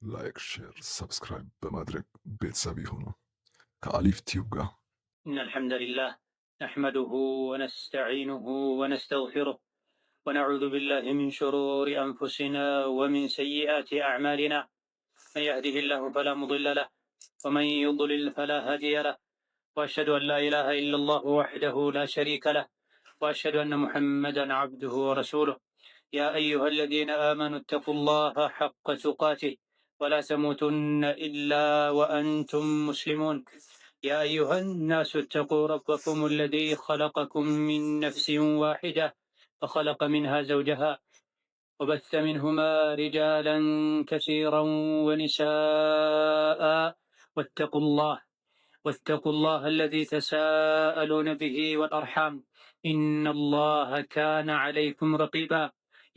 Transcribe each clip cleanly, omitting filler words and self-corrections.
ላይክ፣ ሼር፣ ሰብስክራይብ በማድረግ ቤተሰብ ይሁኑ ከአሊፍ ቲዩብ ጋር። إن الحمد لله نحمده ونستعينه ونستغفره ونعوذ بالله من شرور أنفسنا ومن سيئات أعمالنا. من يهده الله فلا مضل له ومن يضلل فلا هادي له، وأشهد أن لا إله إلا الله وحده لا شريك له، وأشهد أن محمدا عبده ورسوله. يا أيها الذين آمنوا اتقوا الله حق تقاته ولا تموتن إلا وأنتم مسلمون. يا أيها الناس اتقوا ربكم الذي خلقكم من نفس واحدة وخلق منها زوجها وبث منهما رجالا كثيرا ونساء. واتقوا الله الذي تساءلون به والأرحام، إن الله كان عليكم رقيبا.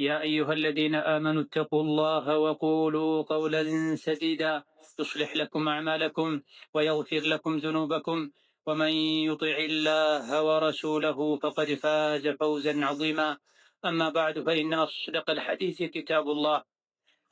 يا أيها الذين آمنوا اتقوا الله وقولوا قولا سديدا يصلح لكم أعمالكم ويغفر لكم ذنوبكم، ومن يطع الله ورسوله فقد فاز فوزا عظيما. أما بعد، فإن أصدق الحديث كتاب الله،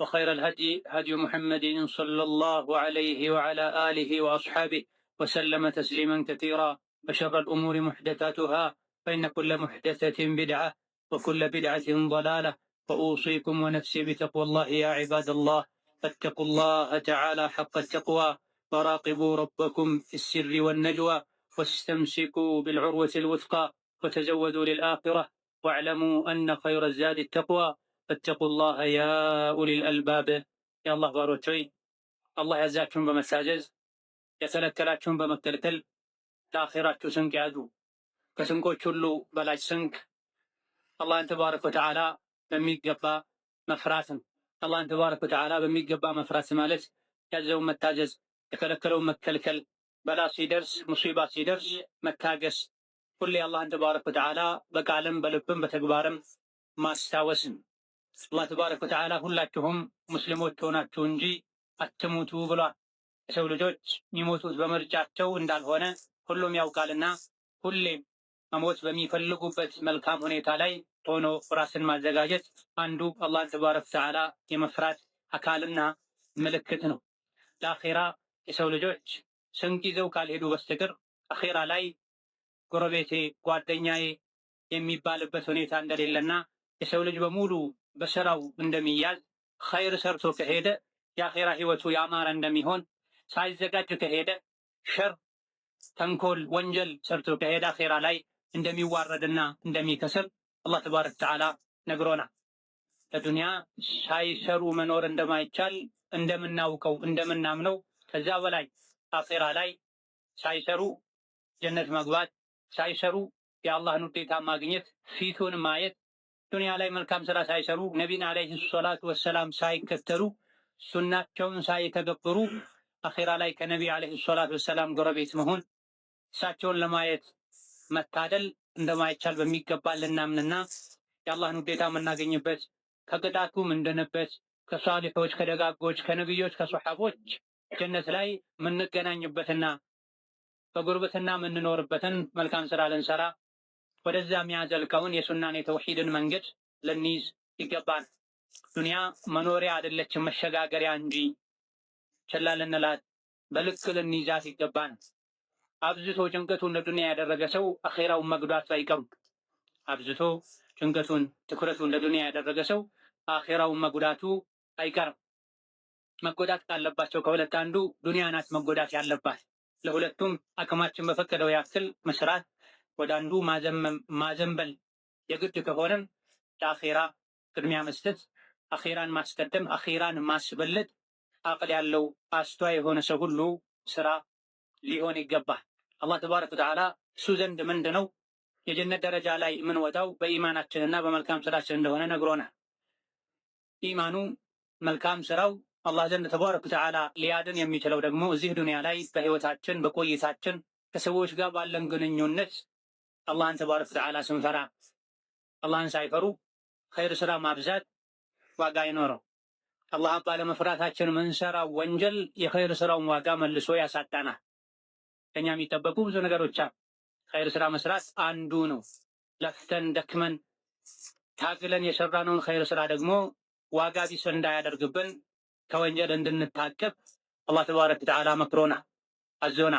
وخير الهدي هدي محمد صلى الله عليه وعلى آله وأصحابه وسلم تسليما كثيرا. وشر الأمور محدثاتها، فإن كل محدثة بدعة وكل بدعة ضلالة. وأوصيكم ونفسي بتقوى الله يا عباد الله. فاتقوا الله تعالى حق التقوى، وراقبوا ربكم في السر والنجوى، واستمسكوا بالعروة الوثقى، وتزودوا للآخرة، واعلموا أن خير الزاد التقوى. فاتقوا الله يا أولي الألباب. يا الله باروتوي، الله يزاكم بمساجز يتلكلاكم بمكتلكل لآخراتكم سنك عدو كسنكو تشلو بلاج سنك. الله تبارك وتعالى بميقبا مفراتن، الله تبارك وتعالى بميقبا مفرات مالت يزو متاجز يتلكلو مكلكل بلا سيدرس مصيبة سيدرس متاجس كل الله تبارك وتعالى بقالم بلبن بتقبارم ما استاوسن. አላህ ተባረከ ወተዓላ ሁላችሁም ሙስሊሞች ሆናችሁ እንጂ አትሙቱ ብሏል። የሰው ልጆች የሚሞቱት በምርጫቸው እንዳልሆነ ሁሉም ያውቃልና ሁሌም መሞት በሚፈልጉበት መልካም ሁኔታ ላይ ሆኖ ራስን ማዘጋጀት አንዱ አላህን ተባረከ ወተዓላ የመፍራት አካልና ምልክት ነው። ለአኼራ የሰው ልጆች ስንቅ ይዘው ካልሄዱ በስተቀር አኼራ ላይ ጎረቤቴ፣ ጓደኛዬ የሚባልበት ሁኔታ እንደሌለና የሰው ልጅ በሙሉ በስራው እንደሚያዝ ኸይር ሰርቶ ከሄደ የአኼራ ህይወቱ ያማረ እንደሚሆን፣ ሳይዘጋጅ ከሄደ ሸር፣ ተንኮል፣ ወንጀል ሰርቶ ከሄደ አኼራ ላይ እንደሚዋረድና እንደሚከስር አላህ ተባረከ ወተዓላ ነግሮናል። ለዱንያ ሳይሰሩ መኖር እንደማይቻል እንደምናውቀው እንደምናምነው ከዛ በላይ አኼራ ላይ ሳይሰሩ ጀነት መግባት፣ ሳይሰሩ የአላህን ውዴታ ማግኘት፣ ፊቱን ማየት፣ ዱንያ ላይ መልካም ስራ ሳይሰሩ ነቢን ዓለይሂ ሰላቱ ወሰላም ሳይከተሉ ሱናቸውን ሳይተገብሩ አኼራ ላይ ከነቢ ዓለይሂ ሰላቱ ወሰላም ጎረቤት መሆን፣ እሳቸውን ለማየት መታደል እንደማይቻል በሚገባ ልናምንና የአላህን ውዴታ የምናገኝበት ከቅጣቱ ምንድንበት ከሷሊሖች ከደጋጎች ከነቢዮች ከሶሐቦች ጀነት ላይ የምንገናኝበትና በጉርብትና የምንኖርበትን መልካም ስራ ልንሰራ ወደዛ የሚያዘልቀውን የሱናን የተውሂድን መንገድ ልንይዝ ይገባል። ዱንያ መኖሪያ አይደለችም መሸጋገሪያ እንጂ ችላ ልንላት በልክ ልንይዛት ይገባል። አብዝቶ ጭንቀቱን ለዱንያ ያደረገ ሰው አኼራውን መጉዳቱ አይቀርም። አብዝቶ ጭንቀቱን ትኩረቱን ለዱንያ ያደረገ ሰው አኼራውን መጉዳቱ አይቀርም። መጎዳት ካለባቸው ከሁለት አንዱ ዱንያ ናት መጎዳት ያለባት። ለሁለቱም አቅማችን በፈቀደው ያክል መስራት፣ ወደ አንዱ ማዘንበል የግድ ከሆነም ለአኼራ ቅድሚያ መስጠት፣ አኼራን ማስቀደም፣ አኼራን ማስበለጥ አቅል ያለው አስተዋይ የሆነ ሰው ሁሉ ስራ ሊሆን ይገባል። አላህ ተባረከ ወተዓላ እሱ ዘንድ ምንድነው የጀነት ደረጃ ላይ የምንወጣው በኢማናችንና በመልካም ስራችን እንደሆነ ነግሮናል። ኢማኑ መልካም ስራው አላህ ዘንድ ተባረከ ወተዓላ ሊያድን የሚችለው ደግሞ እዚህ ዱንያ ላይ በህይወታችን በቆይታችን ከሰዎች ጋር ባለን ግንኙነት አላህን ተባረከ ወተዓላ ስንፈራ፣ አላህን ሳይፈሩ ኸይር ስራ ማብዛት ዋጋ አይኖረው። አላህን ባለመፍራታችን ምንሰራው ወንጀል የኸይር ስራውን ዋጋ መልሶ ያሳጣናል። ከኛ የሚጠበቁ ብዙ ነገሮች አሉ። ኸይር ስራ መስራት አንዱ ነው። ለፍተን ደክመን ታግለን የሰራነውን ኸይር ስራ ደግሞ ዋጋ ቢስ እንዳያደርግብን ከወንጀል እንድንታቀብ አላህ ተባረከ ወተዓላ መክሮና አዞና።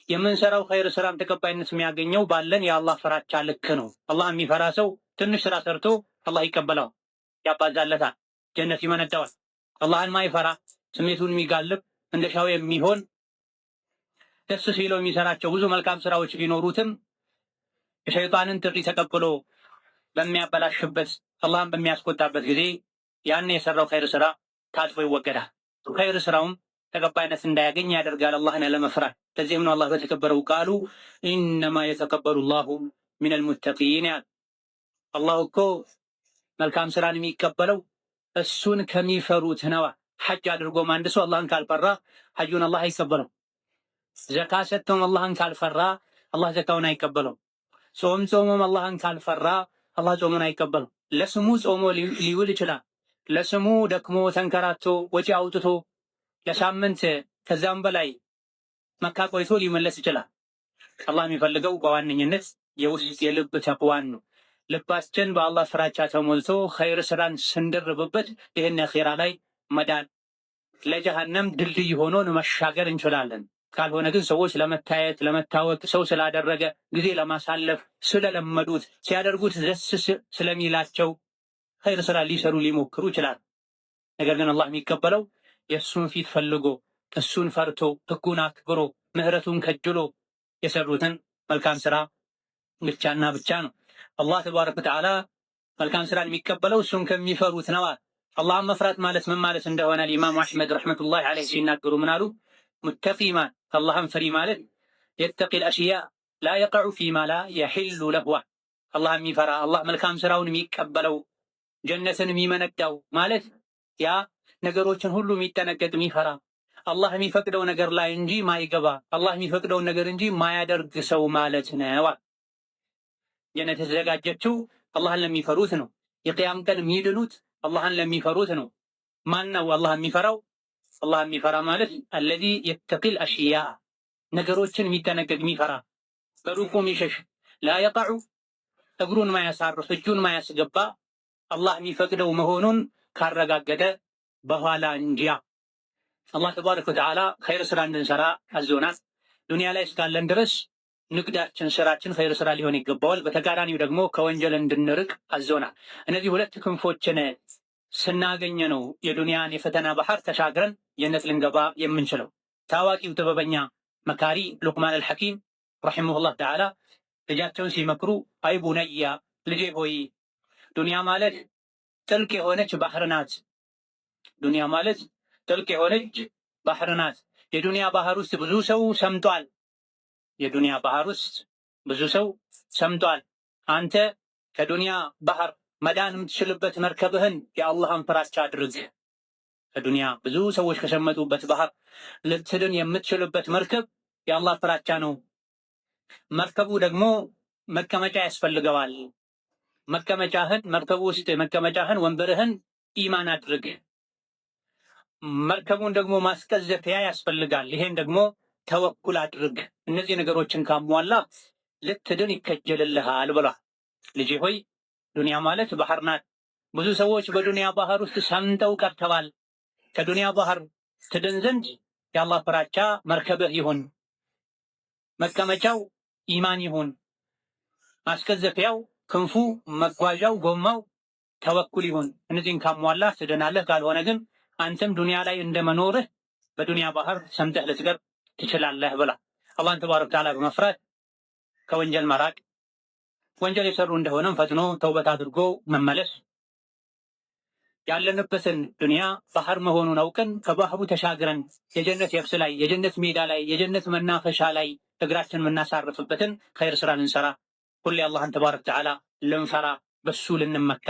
የምንሰራው ኸይር ስራም ተቀባይነት የሚያገኘው ባለን የአላህ ፍራቻ ልክ ነው። አላህ የሚፈራ ሰው ትንሽ ስራ ሰርቶ አላህ ይቀበለዋል፣ ያባዛለታል፣ ጀነት ይመነዳዋል። አላህን ማይፈራ ስሜቱን የሚጋልብ እንደሻው የሚሆን ደስ ሲለው የሚሰራቸው ብዙ መልካም ስራዎች ቢኖሩትም የሸይጣንን ጥሪ ተቀብሎ በሚያበላሽበት አላህን በሚያስቆጣበት ጊዜ ያን የሰራው ኸይር ስራ ታጥፎ ይወገዳል። ኸይር ስራውም ተቀባይነት እንዳያገኝ ያደርጋል አላህን ለመፍራት። ለዚህም ነው አላህ በተከበረው ቃሉ ኢነማ የተቀበሉ ላሁ ሚነል ሙተቂን ያል። አላህ እኮ መልካም ስራን የሚቀበለው እሱን ከሚፈሩት ነዋ። ሐጅ አድርጎም አንድ ሰው አላህን ካልፈራ ሐጁን አላህ አይቀበለው። ዘካ ሰጥቶም አላህን ካልፈራ አላህ ዘካውን አይቀበለው። ጾም ጾሞም አላህን ካልፈራ አላህ ጾሙን አይቀበለው። ለስሙ ጾሞ ሊውል ይችላል። ለስሙ ደክሞ ተንከራቶ ወጪ አውጥቶ ለሳምንት ከዛም በላይ መካ ቆይቶ ሊመለስ ይችላል። አላህ የሚፈልገው በዋነኝነት የውስጥ የልብ ተቅዋን ነው። ልባችን በአላህ ፍራቻ ተሞልቶ ኸይር ስራን ስንደርብበት ይህን አኺራ ላይ መዳን ለጀሃነም ድልድይ ሆኖን መሻገር እንችላለን። ካልሆነ ግን ሰዎች ለመታየት ለመታወቅ ሰው ስላደረገ ጊዜ ለማሳለፍ ስለለመዱት ሲያደርጉት ደስ ስለሚላቸው ኸይር ስራ ሊሰሩ ሊሞክሩ ይችላል። ነገር ግን አላህ የሚቀበለው የእሱን ፊት ፈልጎ እሱን ፈርቶ ህጉን አክብሮ ምህረቱን ከጅሎ የሰሩትን መልካም ስራ ብቻና ብቻ ነው። አላህ ተባረከ ወተዓላ መልካም ስራን የሚቀበለው እሱን ከሚፈሩት ነው። አላህን መፍራት ማለት ምን ማለት እንደሆነ ኢማሙ አሕመድ ረሕመቱላሂ ዐለይሂ ሲናገሩ ምን አሉ? ሙተቂ ማለት አላህን ፈሪ ማለት የተቂል አሽያ ላ የቀዑ ፊማ ላ የሒሉ ለሁ። አላህ የሚፈራ አላህ መልካም ስራውን የሚቀበለው ጀነትን የሚመነዳው ማለት ያ ነገሮችን ሁሉ የሚጠነቀቅ የሚፈራ አላህ የሚፈቅደው ነገር ላይ እንጂ ማይገባ አላህ የሚፈቅደውን ነገር እንጂ ማያደርግ ሰው ማለት ነው። ጀነት የተዘጋጀችው አላህን ለሚፈሩት ነው። የቅያም ቀን የሚድኑት አላህን ለሚፈሩት ነው። ማን ነው አላህ የሚፈራው? አላህ የሚፈራ ማለት አለዚ የተቂል አሽያ ነገሮችን የሚጠነቀቅ የሚፈራ በሩቁ የሚሸሽ ላ የቀዑ እግሩን ማያሳርፍ እጁን ማያስገባ አላህ የሚፈቅደው መሆኑን ካረጋገጠ በኋላ እንጂያ። አላህ ተባረከ ወተዓላ ኸይር ስራ እንድንሰራ አዞናል። ዱንያ ላይ እስካለን ድረስ ንግዳችን፣ ስራችን ኸይር ስራ ሊሆን ይገባዋል። በተቃራኒው ደግሞ ከወንጀል እንድንርቅ አዞናል። እነዚህ ሁለት ክንፎችን ስናገኘ ነው የዱንያን የፈተና ባህር ተሻግረን ጀነት ልንገባ የምንችለው። ታዋቂው ጥበበኛ መካሪ ሉቅማን አልሐኪም ረሒመሁላህ ተዓላ ልጃቸውን ሲመክሩ አይ ቡነያ ልጄ ሆይ ዱንያ ማለት ጥልቅ የሆነች ባህር ናት። ዱንያ ማለት ጥልቅ የሆነች ባህር ናት። የዱንያ ባህር ውስጥ ብዙ ሰው ሰምጧል። የዱንያ ባህር ውስጥ ብዙ ሰው ሰምጧል። አንተ ከዱንያ ባህር መዳን የምትችልበት መርከብህን የአላህን ፍራቻ አድርግ። ከዱንያ ብዙ ሰዎች ከሰመጡበት ባህር ልትድን የምትችልበት መርከብ የአላህ ፍራቻ ነው። መርከቡ ደግሞ መቀመጫ ያስፈልገዋል። መርከቡ ውስጥ መቀመጫህን ወንበርህን ኢማን አድርግ። መርከቡን ደግሞ ማስቀዘፊያ ያስፈልጋል። ይሄን ደግሞ ተወኩል አድርግ። እነዚህ ነገሮችን ካሟላ ልትድን ይከጀልልሃል ብሏል። ልጄ ሆይ ዱንያ ማለት ባህር ናት። ብዙ ሰዎች በዱንያ ባህር ውስጥ ሰምጠው ቀርተዋል። ከዱንያ ባህር ትድን ዘንድ የአላህ ፍራቻ መርከብህ ይሁን፣ መቀመጫው ኢማን ይሁን፣ ማስቀዘፊያው ክንፉ፣ መጓዣው፣ ጎማው ተወኩል ይሁን። እነዚህን ካሟላ ትድናለህ። ካልሆነ ግን አንተም ዱንያ ላይ እንደመኖርህ በዱንያ ባህር ሰምጠህ ልትገር ትችላለህ ብላ አላህን ተባረከ ወተዓላ በመፍራት ከወንጀል መራቅ፣ ወንጀል የሰሩ እንደሆነም ፈጥኖ ተውበት አድርጎ መመለስ፣ ያለንበትን ዱንያ ባህር መሆኑን አውቀን ከባህሩ ተሻግረን የጀነት የብስ ላይ የጀነት ሜዳ ላይ የጀነት መናፈሻ ላይ እግራችን የምናሳርፍበትን ኸይር ስራ ልንሰራ ሁሌ አላህን ተባረከ ወተዓላ ልንፈራ በሱ ልንመካ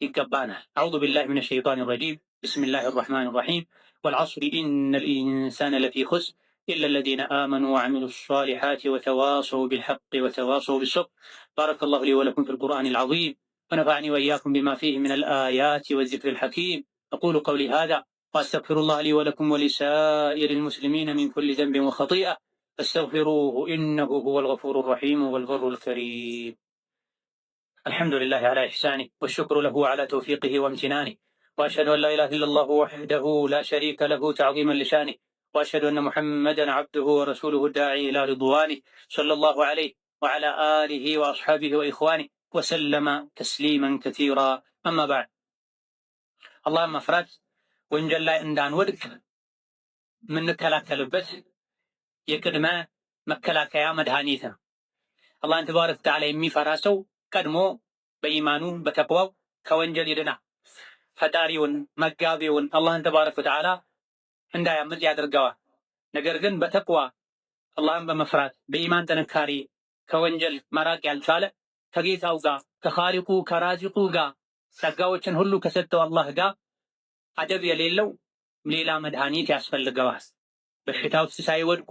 ይገባናል። አዑዙ ቢላሂ ሚነ ሸይጣኒ ረጂም ቢስሚላሂ ረሕማኒ ረሒም ወልዐስሪ ኢነል ኢንሳነ ለፊ ኹስር إلا الذين آمنوا وعملوا الصالحات وتواصوا بالحق وتواصوا بالصبر. بارك الله لي ولكم في القرآن العظيم ونفعني وإياكم بما فيه من الآيات والذكر الحكيم. أقول قولي هذا وأستغفر الله لي ولكم ولسائر المسلمين من كل ذنب وخطيئة فاستغفروه إنه هو الغفور الرحيم والبر الكريم. الحمد لله على إحسانه والشكر له على توفيقه وامتنانه وأشهد أن لا إله إلا الله وحده لا شريك له تعظيما لشانه وأشهد أن محمدا عبده ورسوله الداعي إلى رضوانه صلى الله عليه وعلى آله وأصحابه وإخوانه وسلم تسليما كثيرا أما بعد اللهم مفرات وإنجل لا إندان ودك من نكلاك لبس يكدما مكلاك يا مدهانيثا الله تبارك وتعالى يمي فراسو قدمو بإيمانو بتقوى كوانجل يدنا ፈጣሪውን መጋቢውን አላህን ተባረከ ወተዓላ እንዳያምፅ ያደርገዋል። ነገር ግን በተቅዋ አላህን በመፍራት በኢማን ጥንካሬ ከወንጀል መራቅ ያልቻለ ከጌታው ጋር ከኻሊቁ ከራዚቁ ጋር ጸጋዎችን ሁሉ ከሰጠው አላህ ጋር አደብ የሌለው ሌላ መድኃኒት ያስፈልገዋል። በሽታ ውስጥ ሳይወድቁ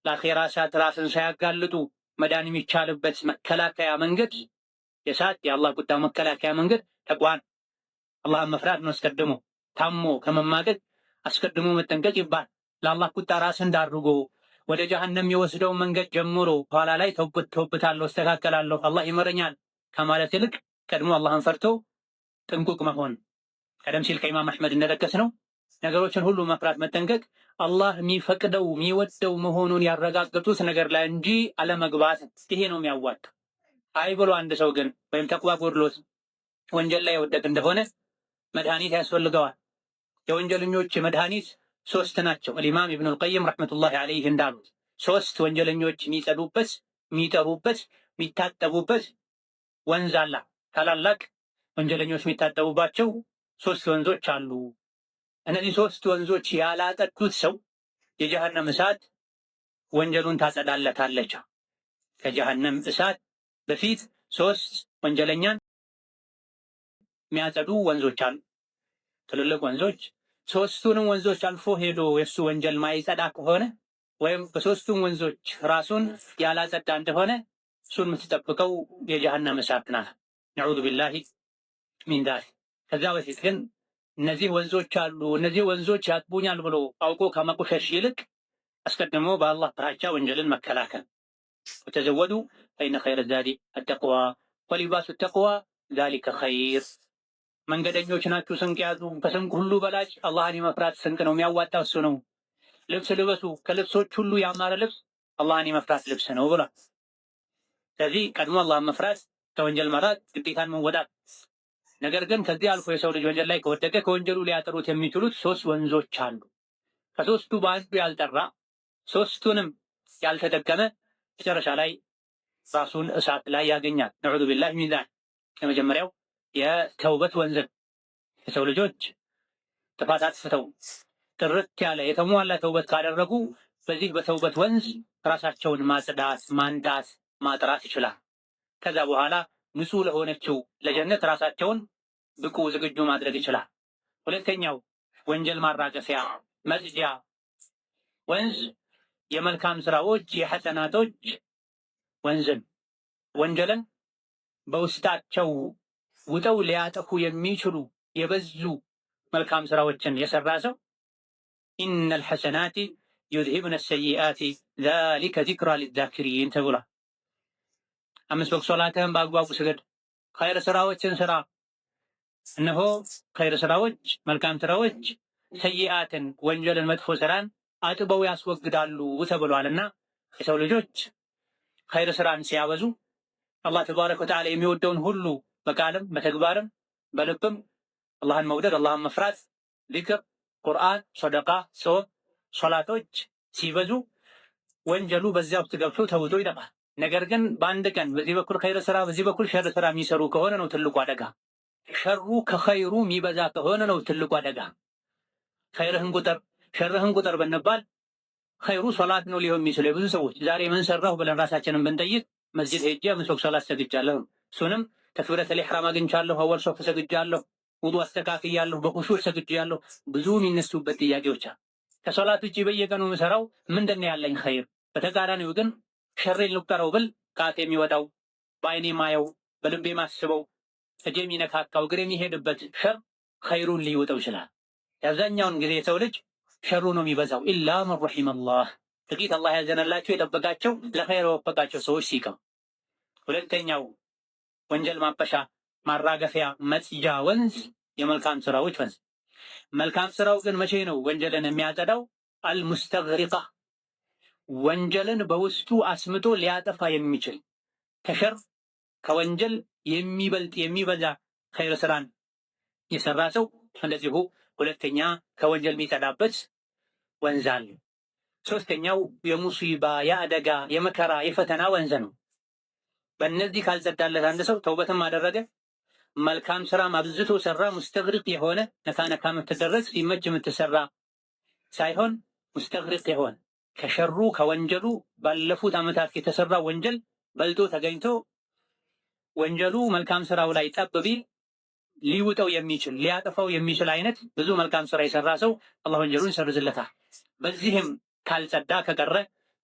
ለአኼራ እሳት ራስን ሳያጋልጡ መዳን የሚቻልበት መከላከያ መንገድ የእሳት የአላህ ቁጣ መከላከያ መንገድ ተቅዋን አላህን መፍራት ነው። አስቀድሞ ታሞ ከመማቀቅ አስቀድሞ መጠንቀቅ ይባል። ለአላህ ቁጣ ራስን ዳርጎ ወደ ጀሀነም የወስደው መንገድ ጀምሮ ኋላ ላይ ተውበታለሁ፣ እስተካከላለሁ፣ አላህ ይመረኛል ከማለት ይልቅ ቀድሞ አላህን ፈርቶ ጥንቁቅ መሆን። ቀደም ሲል ከኢማም አሕመድ እንደጠቀስነው ነገሮችን ሁሉ መፍራት መጠንቀቅ አላህ የሚፈቅደው የሚወደው መሆኑን ያረጋገጡት ነገር ላይ እንጂ አለመግባት ይሄ ነው የሚያዋጣ። አይ ብሎ አንድ ሰው ግን ወይም ተቅዋ ጎድሎት ወንጀል ላይ የወደቅ እንደሆነ መድኃኒት ያስፈልገዋል። የወንጀለኞች መድኃኒት ሶስት ናቸው። አልኢማም ኢብኑል ቀይም ረሕመቱላሂ ዐለይህ እንዳሉት ሶስት ወንጀለኞች የሚጸዱበት፣ የሚጠሩበት፣ የሚታጠቡበት ወንዝ አለ። ታላላቅ ወንጀለኞች የሚታጠቡባቸው ሶስት ወንዞች አሉ። እነዚህ ሶስት ወንዞች ያላጠጡት ሰው የጀሀነም እሳት ወንጀሉን ታጸዳለታለች። ከጀሀነም እሳት በፊት ሶስት ወንጀለኛን የሚያጸዱ ወንዞች አሉ፣ ትልልቅ ወንዞች። ሶስቱንም ወንዞች አልፎ ሄዶ የእሱ ወንጀል ማይጸዳ ከሆነ ወይም በሶስቱም ወንዞች ራሱን ያላጸዳ እንደሆነ እሱን የምትጠብቀው የጀሀነም እሳት ናት። ነዑዙ ቢላሂ ሚን ዛሊክ። ከዛ በፊት ግን እነዚህ ወንዞች አሉ፣ እነዚህ ወንዞች ያጥቡኛል ብሎ አውቆ ከመቁሸሽ ይልቅ አስቀድሞ በአላህ ፍራቻ ወንጀልን መከላከል። ወተዘወዱ ፈኢነ ኸይረ ዛዲ አተቅዋ ወሊባሱ ተቅዋ ዛሊከ ኸይር። መንገደኞች ናችሁ፣ ስንቅ ያዙ። ከስንቅ ሁሉ በላጭ አላህን የመፍራት ስንቅ ነው፣ የሚያዋጣው እሱ ነው። ልብስ ልበሱ፣ ከልብሶች ሁሉ ያማረ ልብስ አላህን የመፍራት ልብስ ነው ብሏል። ስለዚህ ቀድሞ አላህን መፍራት፣ ከወንጀል መራቅ፣ ግዴታን መወጣት። ነገር ግን ከዚህ አልፎ የሰው ልጅ ወንጀል ላይ ከወደቀ ከወንጀሉ ሊያጠሩት የሚችሉት ሶስት ወንዞች አሉ። ከሶስቱ በአንዱ ያልጠራ ሶስቱንም ያልተጠቀመ መጨረሻ ላይ ራሱን እሳት ላይ ያገኛል። ነዑዙ ቢላሂ ሚን ዛሊክ። የመጀመሪያው የተውበት ወንዝ። የሰው ልጆች ጥፋት አጥፍተው ጥርት ያለ የተሟላ ተውበት ካደረጉ በዚህ በተውበት ወንዝ ራሳቸውን ማጽዳት፣ ማንዳት፣ ማጥራት ይችላል። ከዛ በኋላ ንጹህ ለሆነችው ለጀነት ራሳቸውን ብቁ ዝግጁ ማድረግ ይችላል። ሁለተኛው ወንጀል ማራገፊያ መጽጃ ወንዝ የመልካም ስራዎች የሐሰናቶች ወንዝን ወንጀልን በውስጣቸው ውጠው ሊያጠፉ የሚችሉ የበዙ መልካም ስራዎችን የሰራ ሰው ኢነል ሐሰናቲ ዩዝሂብነ ሰይአቲ ዛሊከ ዚክራ ሊዛኪሪን ተብሏል። 5 ወቅት ሶላትህን በአግባቡ ስገድ፣ ኸይር ስራዎችን ስራ። እነሆ ኸይር ስራዎች መልካም ስራዎች ሰይአትን ወንጀልን መጥፎ ስራን አጥበው ያስወግዳሉ ተብሏልና የሰው ልጆች ኸይር ስራን ሲያበዙ አላህ ተባረከ ወተዓላ የሚወደውን ሁሉ በቃልም በተግባርም በልብም አላህን መውደድ፣ አላህን መፍራት፣ ዚክር፣ ቁርአን፣ ሰደቃ፣ ጾም፣ ሶላቶች ሲበዙ ወንጀሉ በዚያ ውስጥ ገብቶ ተውጦ ይጠፋል። ነገር ግን በአንድ ቀን በዚህ በኩል ኸይር ስራ በዚህ በኩል ሸር ስራ የሚሰሩ ከሆነ ነው ትልቁ አደጋ። ሸሩ ከኸይሩ የሚበዛ ከሆነ ነው ትልቁ አደጋ። ኸይርህን ቁጥር ሸርህን ቁጥር ብንባል ኸይሩ ሶላት ነው ሊሆን የሚችለው። የብዙ ሰዎች ዛሬ ምን ሰራሁ ብለን ራሳችንን ብንጠይቅ መስጂድ ሄጄ 5 ወቅት ሶላት ሰግጃለሁ፣ እሱንም ተክቢረተል ኢሕራም አግኝቻለሁ፣ አወል ሶፍ ሰግጃለሁ፣ ውዱእ አስተካክያለሁ፣ በኹሹዕ ሰግጃለሁ። ብዙ የሚነሱበት ጥያቄዎች አሉ። ከሶላት ውጪ በየቀኑ የምሰራው ምንድነው ያለኝ ኸይር? በተቃራኒው ግን ሸሬን ልቁጠረው ብል ቃቴ የሚወጣው በአይኔ ማየው በልቤ ማስበው እጄ የሚነካካው እግሬ የሚሄድበት ሸር ኸይሩን ሊውጠው ይችላል። የአብዛኛውን ጊዜ የሰው ልጅ ሸሩ ነው የሚበዛው። ኢላ መን ረሒመላህ፣ ጥቂት አላህ ያዘነላቸው የጠበቃቸው ለኸይር የወፈቃቸው ሰዎች ሲቀር። ሁለተኛው ወንጀል ማበሻ ማራገፊያ መጽጃ ወንዝ የመልካም ስራዎች ወንዝ። መልካም ስራው ግን መቼ ነው ወንጀልን የሚያጸዳው? አልሙስተግሪቃ ወንጀልን በውስጡ አስምቶ ሊያጠፋ የሚችል ከሸር ከወንጀል የሚበልጥ የሚበዛ ኸይር ስራን የሰራ ሰው እንደዚሁ ሁለተኛ ከወንጀል የሚጸዳበት ወንዝ አለ። ሶስተኛው የሙሲባ የአደጋ የመከራ የፈተና ወንዝ ነው። በእነዚህ ካልጸዳለት አንድ ሰው ተውበትም አደረገ መልካም ስራም አብዝቶ ሰራ ሙስተግሪቅ የሆነ ነካ ነካ የምትደረስ ሲመች የምትሰራ ሳይሆን ሙስተግሪቅ የሆነ ከሸሩ ከወንጀሉ ባለፉት ዓመታት የተሰራ ወንጀል በልጦ ተገኝቶ ወንጀሉ መልካም ስራው ላይ ጠብ ቢል ሊውጠው የሚችል ሊያጠፋው የሚችል አይነት ብዙ መልካም ስራ የሰራ ሰው አላህ ወንጀሉን ይሰርዝለታል። በዚህም ካልጸዳ ከቀረ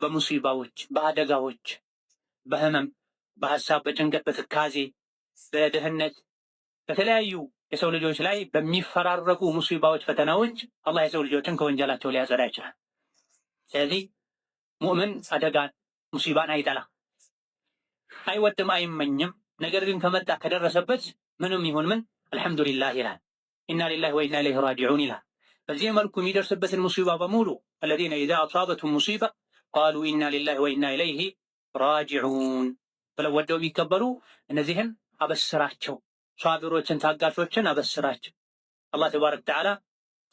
በሙሲባዎች፣ በአደጋዎች፣ በህመም፣ በሐሳብ፣ በጭንቀት፣ በትካዜ፣ በድህነት፣ በተለያዩ የሰው ልጆች ላይ በሚፈራረቁ ሙሲባዎች፣ ፈተናዎች አላህ የሰው ልጆችን ከወንጀላቸው ሊያጸዳ ይችላል። ስለዚህ ሙእምን አደጋን ሙሲባን አይጠላ አይወድም፣ አይመኝም። ነገር ግን ከመጣ ከደረሰበት ምንም ይሁን ምን አልሐምዱሊላህ ይላል። ኢና ሊላሂ ወኢና ኢለይሂ ራጂዑን ይላል። በዚህ መልኩ የሚደርስበትን ሙሲባ በሙሉ አለዚነ ኢዛ አሷበቱም ሙሲባ ቃሉ ኢና ሊላሂ ወኢና ኢለይሂ ራጂዑን ብለው ወደው የሚቀበሉ እነዚህን አበስራቸው፣ ሷቢሮችን ታጋሾችን አበስራቸው። አላህ ተባረከ ወተዓላ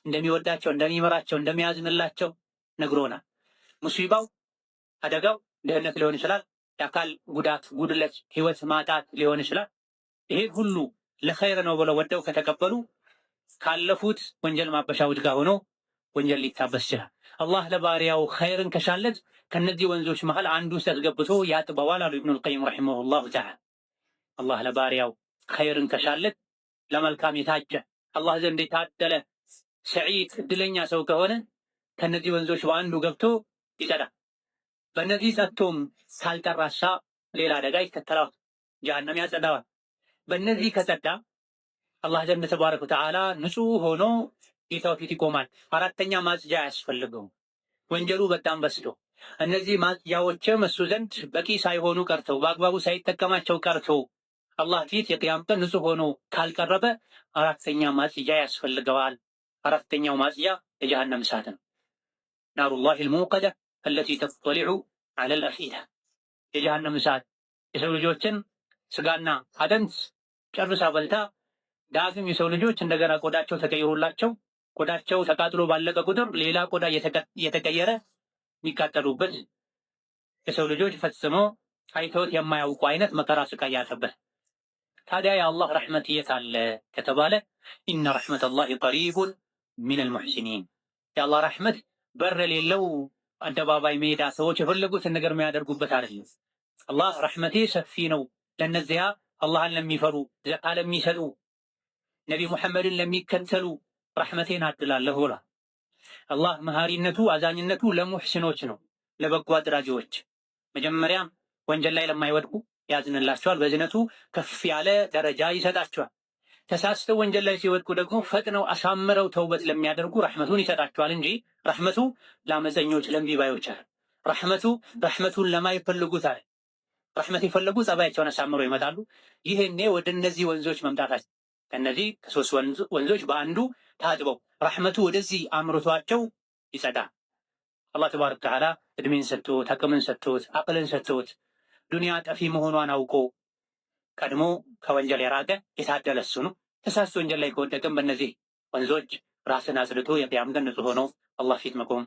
እንደሚወዳቸው፣ እንደሚመራቸው፣ እንደሚያዝንላቸው ነግሮናል። ሙሲባው አደጋው ድህነት ሊሆን ይችላል፣ የአካል ጉዳት ጉድለት፣ ህይወት ማጣት ሊሆን ይችላል። ይሄ ሁሉ ለኸይር ነው ብለው ወደው ከተቀበሉ ካለፉት ወንጀል ማበሻዎች ጋር ሆኖ ወንጀል ሊታበስ ይችላል። አላህ ለባሪያው ኸይርን ከሻለት ከነዚህ ወንዞች መሃል አንዱ ሲያስገብቶ ያጥበዋል አሉ ኢብኑል ቀይም ረሒመሁላሁ ተዓላ። አላህ ለባሪያው ኸይርን ከሻለት ለመልካም የታጨ አላህ ዘንድ የታደለ ሰዒድ እድለኛ ሰው ከሆነ ከነዚህ ወንዞች በአንዱ ገብቶ ይጸዳል። በእነዚህ ጸጥቶም ካልጠራሳ ሌላ አደጋ ይከተላል፣ ጀሃነም ያጸዳዋል። በእነዚህ ከጸዳ አላህ ዘንድ ተባረከ ወተዓላ ንጹህ ሆኖ ጌታው ፊት ይቆማል። አራተኛ ማጽጃ አያስፈልገውም። ወንጀሉ በጣም በስቶ እነዚህ ማጽጃዎችም እሱ ዘንድ በቂ ሳይሆኑ ቀርተው በአግባቡ ሳይጠቀማቸው ቀርቶ አላህ ፊት የቅያም ቀን ንጹህ ሆኖ ካልቀረበ አራተኛ ማጽጃ ያስፈልገዋል። አራተኛው ማጽጃ የጀሃነም እሳት ነው። ናሩላሂል ሙቀዳ አለቲ ተጥሊዑ ዐለል አፊዳ። የጀሃነም እሳት የሰው ልጆችን ስጋና አጥንት ጨርሳ በልታ ዳግም የሰው ልጆች እንደገና ቆዳቸው ተቀይሮላቸው ቆዳቸው ተቃጥሎ ባለቀ ቁጥር ሌላ ቆዳ እየተቀየረ የሚቃጠሉበት የሰው ልጆች ፈጽሞ አይተውት የማያውቁ አይነት መከራ ስቃይ ያለበት። ታዲያ የአላህ ረሕመት የት አለ ከተባለ ኢነ ረሕመተላሂ ቀሪቡን ሚነል ሙሕሲኒን። የአላህ ረሕመት በር የሌለው አደባባይ ሜዳ ሰዎች የፈለጉትን ነገር የሚያደርጉበት አይደለም። አላህ ረሕመቴ ሰፊ ነው ለነዚያ አላህን ለሚፈሩ ዘካ ለሚሰጡ ነቢ ሙሐመድን ለሚከተሉ ረሕመቴን አድላለሁ ብሏል። አላህ መሃሪነቱ አዛኝነቱ ለሙሕሲኖች ነው፣ ለበጎ አድራጊዎች። መጀመሪያም ወንጀል ላይ ለማይወድቁ ያዝንላቸዋል፣ በዝነቱ ከፍ ያለ ደረጃ ይሰጣቸዋል። ተሳስተው ወንጀል ላይ ሲወድቁ ደግሞ ፈጥነው አሳምረው ተውበት ለሚያደርጉ ረሕመቱን ይሰጣቸዋል እንጂ ረሕመቱ ለአመፀኞች ለእምቢባዮች አለ። ረሕመቱን ለማይፈልጉት አለ። ረሕመት የፈለጉ ጸባያቸውን አሳምረው ይመጣሉ። ይህኔ ወደ እነዚህ ወንዞች መምጣታቸው ከእነዚህ ከሶስት ወንዞች በአንዱ ታጥበው ረሕመቱ ወደዚህ አምርቷቸው ይጸዳል። አላህ ተባረከ ወተዓላ እድሜን ሰጥቶት አቅምን ሰጥቶት አቅልን ሰጥቶት ዱንያ ጠፊ መሆኗን አውቆ ቀድሞ ከወንጀል የራቀ የታደለ እሱ ነው። ተሳስቶ ወንጀል ላይ ከወደቅም በእነዚህ ወንዞች ራስን አጽድቶ የቅያም ቀን ንጹህ ሆኖ አላህ ፊት መቆም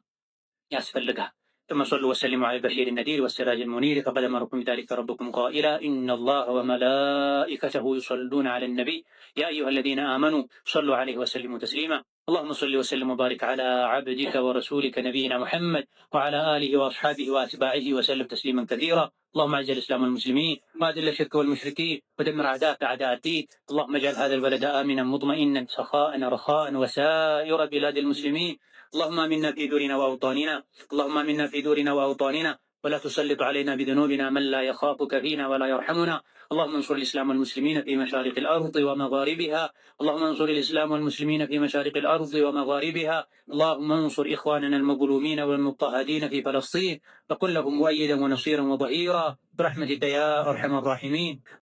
ያስፈልጋል። ثم صلوا وسلموا على البشير النذير والسراج المنير فقد أمركم بذلك ربكم قائلا إن الله وملائكته يصلون على النبي يا أيها الذين آمنوا صلوا عليه وسلموا تسليما اللهم صل وسلم وبارك على عبدك ورسولك نبينا محمد وعلى آله وأصحابه وأتباعه وسلم تسليما كثيرا اللهم أعز الإسلام والمسلمين وأذل الشرك والمشركين ودمر أعداءك أعداء الدين اللهم اجعل هذا البلد آمنا مطمئنا سخاء رخاء وسائر بلاد المسلمين اللهم آمنا في دورنا وأوطاننا اللهم آمنا في دورنا وأوطاننا ولا تسلط علينا بذنوبنا من لا يخافك فينا ولا يرحمنا اللهم انصر الإسلام والمسلمين في مشارق الأرض ومغاربها اللهم انصر الإسلام والمسلمين في مشارق الأرض ومغاربها اللهم انصر إخواننا المظلومين والمضطهدين في فلسطين وكن لهم مؤيدا ونصيرا وظهيرا برحمتك يا أرحم الراحمين